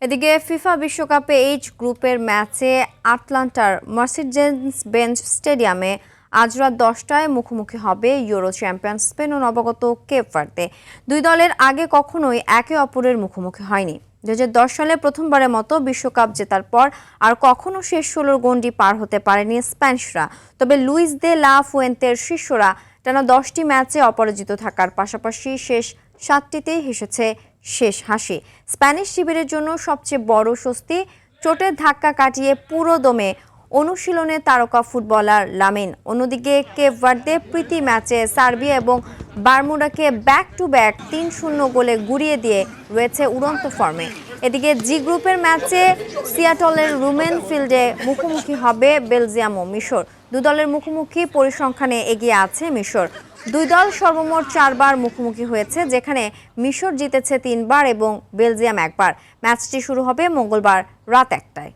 এদিকে ফিফা বিশ্বকাপে এইচ গ্রুপের ম্যাচে আটলান্টার মার্সিডিজ বেঞ্জ স্টেডিয়ামে আজ রাত 10টায় মুখোমুখি হবে ইউরো চ্যাম্পিয়ন স্পেন ও নবাগত কেপ ভার্দে। দুই দলের আগে কখনোই একে অপরের মুখোমুখি হয়নি। 2010 সালে প্রথমবারের মতো বিশ্বকাপ জেতার পর আর কখনো শেষ 16 গণ্ডি পার হতে পারেনি স্প্যানিশরা। তবে লুইস দে লা ফুয়েন্তের শিষ্যরা টানা 10টি ম্যাচে অপরাজিত থাকার পাশাপাশি শেষ 7টিতেই হেসেছে শেষ হাসি। স্প্যানিশ শিবিরের জন্য সবচেয়ে বড় স্বস্তি, চোটের ধাক্কা কাটিয়ে পুরো দমে অনুশীলনে তারকা ফুটবলার লামিন। অন্যদিকে কেপ ভার্দে প্রীতি ম্যাচে সার্বিয়া এবং বারমুডাকে ব্যাক টু ব্যাক 3-0 গোলে গুড়িয়ে দিয়ে রয়েছে উড়ন্ত ফর্মে। এদিকে জি গ্রুপের ম্যাচে সিয়াটলের রুমেন ফিল্ডে মুখোমুখি হবে বেলজিয়াম ও মিশর। দু দলের মুখোমুখি পরিসংখ্যানে এগিয়ে আছে মিশর। দুই দল সর্বমোট 4 বার মুখোমুখি হয়েছে, যেখানে মিশর জিতেছে 3 বার এবং বেলজিয়াম 1 বার। ম্যাচটি শুরু হবে মঙ্গলবার রাত 1টায়।